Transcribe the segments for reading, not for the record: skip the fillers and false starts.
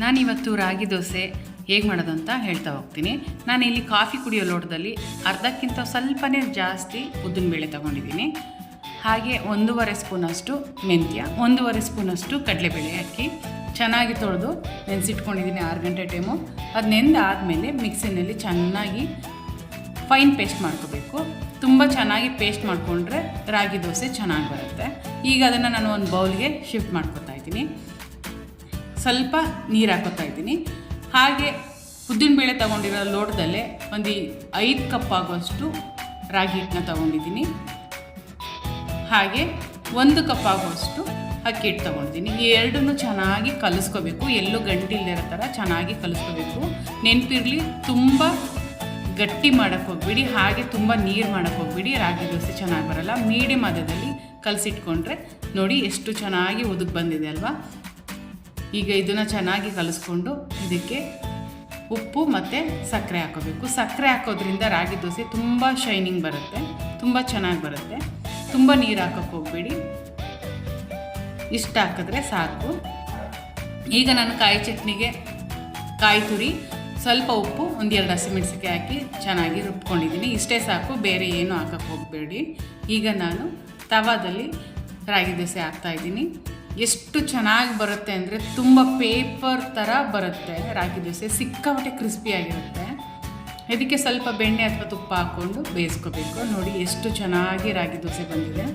ನಾನಿವತ್ತು ರಾಗಿ ದೋಸೆ ಹೇಗೆ ಮಾಡೋದು ಅಂತ ಹೇಳ್ತಾ ಹೋಗ್ತೀನಿ. ನಾನಿಲ್ಲಿ ಕಾಫಿ ಕುಡಿಯೋ ಲೋಟದಲ್ಲಿ ಅರ್ಧಕ್ಕಿಂತ ಸ್ವಲ್ಪನೇ ಜಾಸ್ತಿ ಉದ್ದಿನಬೇಳೆ ತೊಗೊಂಡಿದ್ದೀನಿ. ಹಾಗೆ 1.5 ಸ್ಪೂನಷ್ಟು ಮೆಂತ್ಯ, 1.5 ಸ್ಪೂನಷ್ಟು ಕಡಲೆಬೇಳೆ ಹಾಕಿ ಚೆನ್ನಾಗಿ ತೊಳೆದು ನೆನೆಸಿಟ್ಕೊಂಡಿದ್ದೀನಿ 6 ಗಂಟೆ ಟೈಮು. ಅದು ನೆಂದಾದಮೇಲೆ ಮಿಕ್ಸಿನಲ್ಲಿ ಚೆನ್ನಾಗಿ ಫೈನ್ ಪೇಸ್ಟ್ ಮಾಡ್ಕೋಬೇಕು. ತುಂಬ ಚೆನ್ನಾಗಿ ಪೇಸ್ಟ್ ಮಾಡಿಕೊಂಡ್ರೆ ರಾಗಿ ದೋಸೆ ಚೆನ್ನಾಗಿ ಬರುತ್ತೆ. ಈಗ ಅದನ್ನು ನಾನು ಒಂದು ಬೌಲ್ಗೆ ಶಿಫ್ಟ್ ಮಾಡ್ಕೊತಾ ಇದ್ದೀನಿ. ಸ್ವಲ್ಪ ನೀರು ಹಾಕೋತಾ ಇದ್ದೀನಿ. ಹಾಗೆ ಉದ್ದಿನಬೇಳೆ ತೊಗೊಂಡಿರೋ ಲೋಟದಲ್ಲೇ ಒಂದು 5 ಕಪ್ ಆಗುವಷ್ಟು ರಾಗಿ ಹಿಟ್ಟನ್ನ ತೊಗೊಂಡಿದ್ದೀನಿ. ಹಾಗೆ 1 ಕಪ್ ಆಗುವಷ್ಟು ಅಕ್ಕಿ ಹಿಟ್ಟು ತೊಗೊಂಡಿದ್ದೀನಿ. ಈ ಎರಡನ್ನೂ ಚೆನ್ನಾಗಿ ಕಲಿಸ್ಕೋಬೇಕು. ಎಲ್ಲೂ ಗಂಟಿಲ್ದಿರೋ ಥರ ಚೆನ್ನಾಗಿ ಕಲಿಸ್ಕೋಬೇಕು. ನೆನಪಿರಲಿ, ತುಂಬ ಗಟ್ಟಿ ಮಾಡೋಕ್ಕೆ ಹೋಗ್ಬಿಡಿ, ಹಾಗೆ ತುಂಬ ನೀರು ಮಾಡೋಕ್ಕೆ ಹೋಗ್ಬಿಡಿ. ರಾಗಿ ದೋಸೆ ಚೆನ್ನಾಗಿ ಬರೋಲ್ಲ. ಮೀಡಿಯಮ್ ಹದದಲ್ಲಿ ಕಲಸಿಟ್ಕೊಂಡ್ರೆ ನೋಡಿ ಎಷ್ಟು ಚೆನ್ನಾಗಿ ಉದುಕ್ ಬಂದಿದೆ ಅಲ್ವಾ. ಈಗ ಇದನ್ನು ಚೆನ್ನಾಗಿ ಕಲಿಸ್ಕೊಂಡು ಇದಕ್ಕೆ ಉಪ್ಪು ಮತ್ತು ಸಕ್ಕರೆ ಹಾಕೋಬೇಕು. ಸಕ್ಕರೆ ಹಾಕೋದ್ರಿಂದ ರಾಗಿ ದೋಸೆ ತುಂಬ ಶೈನಿಂಗ್ ಬರುತ್ತೆ, ತುಂಬ ಚೆನ್ನಾಗಿ ಬರುತ್ತೆ. ತುಂಬ ನೀರು ಹಾಕೋಕ್ಕೆ ಹೋಗ್ಬೇಡಿ, ಇಷ್ಟು ಹಾಕಿದ್ರೆ ಸಾಕು. ಈಗ ನಾನು ಕಾಯಿ ಚಟ್ನಿಗೆ ಕಾಯಿ ತುರಿ, ಸ್ವಲ್ಪ ಉಪ್ಪು, 1-2 ಹಸಿಮೆಣಸಿನಕಾಯಿ ಹಾಕಿ ಚೆನ್ನಾಗಿ ರುಬ್ಕೊಂಡಿದ್ದೀನಿ. ಇಷ್ಟೇ ಸಾಕು, ಬೇರೆ ಏನೂ ಹಾಕೋಕ್ಕೆ ಹೋಗಬೇಡಿ. ಈಗ ನಾನು ತವಾದಲ್ಲಿ ರಾಗಿ ದೋಸೆ ಹಾಕ್ತಾಯಿದ್ದೀನಿ. ಎಷ್ಟು ಚೆನ್ನಾಗಿ ಬರುತ್ತೆ ಅಂದರೆ ತುಂಬ ಪೇಪರ್ ಥರ ಬರುತ್ತೆ ರಾಗಿ ದೋಸೆ. ಸಿಕ್ಕಾಪಟ್ಟೆ ಕ್ರಿಸ್ಪಿಯಾಗಿರುತ್ತೆ. ಇದಕ್ಕೆ ಸ್ವಲ್ಪ ಬೆಣ್ಣೆ ಅಥವಾ ತುಪ್ಪ ಹಾಕ್ಕೊಂಡು ಬೇಯಿಸ್ಕೋಬೇಕು. ನೋಡಿ ಎಷ್ಟು ಚೆನ್ನಾಗಿ ರಾಗಿ ದೋಸೆ ಬಂದಿದೆ.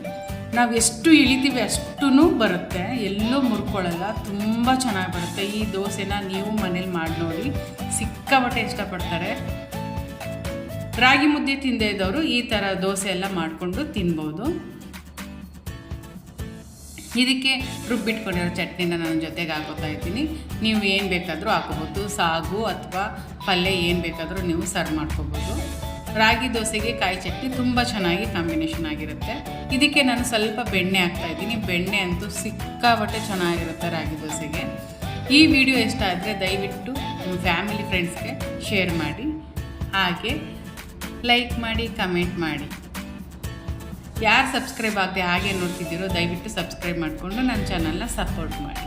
ನಾವು ಎಷ್ಟು ಇಳಿತೀವಿ ಅಷ್ಟೂ ಬರುತ್ತೆ, ಎಲ್ಲೂ ಮುರ್ಕೊಳ್ಳಲ್ಲ. ತುಂಬ ಚೆನ್ನಾಗಿ ಬರುತ್ತೆ. ಈ ದೋಸೆನ ನೀವು ಮನೇಲಿ ಮಾಡಿ ನೋಡಿ, ಸಿಕ್ಕಾಪಟ್ಟೆ ಇಷ್ಟಪಡ್ತಾರೆ. ರಾಗಿ ಮುದ್ದೆ ತಿಂದೇ ಇದ್ದವರು ಈ ಥರ ದೋಸೆ ಎಲ್ಲ ಮಾಡಿಕೊಂಡು ತಿನ್ಬೋದು. ಇದಕ್ಕೆ ರುಬ್ಬಿಟ್ಕೊಂಡಿರೋ ಚಟ್ನಿನ ನಾನು ಜೊತೆಗೆ ಹಾಕೋತಾ ಇದ್ದೀನಿ. ನೀವು ಏನು ಬೇಕಾದರೂ ಹಾಕೋಬೋದು, ಸಾಗು ಅಥವಾ ಪಲ್ಯ ಏನು ಬೇಕಾದರೂ ನೀವು ಸರ್ವ್ ಮಾಡ್ಕೋಬೋದು. ರಾಗಿ ದೋಸೆಗೆ ಕಾಯಿ ಚಟ್ನಿ ತುಂಬ ಚೆನ್ನಾಗಿ ಕಾಂಬಿನೇಷನ್ ಆಗಿರುತ್ತೆ. ಇದಕ್ಕೆ ನಾನು ಸ್ವಲ್ಪ ಬೆಣ್ಣೆ ಹಾಕ್ತಾಯಿದ್ದೀನಿ. ಬೆಣ್ಣೆ ಅಂತೂ ಸಿಕ್ಕಾಪಟ್ಟೆ ಚೆನ್ನಾಗಿರುತ್ತೆ ರಾಗಿ ದೋಸೆಗೆ. ಈ ವಿಡಿಯೋ ಇಷ್ಟ ಆದರೆ ದಯವಿಟ್ಟು ನಿಮ್ಮ ಫ್ಯಾಮಿಲಿ ಫ್ರೆಂಡ್ಸ್ಗೆ ಶೇರ್ ಮಾಡಿ, ಹಾಗೆ ಲೈಕ್ ಮಾಡಿ, ಕಮೆಂಟ್ ಮಾಡಿ. ಯಾರು ಸಬ್ಸ್ಕ್ರೈಬ್ ಆಗದೆ ಹಾಗೆ ನೋಡ್ತಿದ್ದೀರೋ ದಯವಿಟ್ಟು ಸಬ್ಸ್ಕ್ರೈಬ್ ಮಾಡಿಕೊಂಡು ನನ್ನ ಚಾನಲ್ನ ಸಪೋರ್ಟ್ ಮಾಡಿ.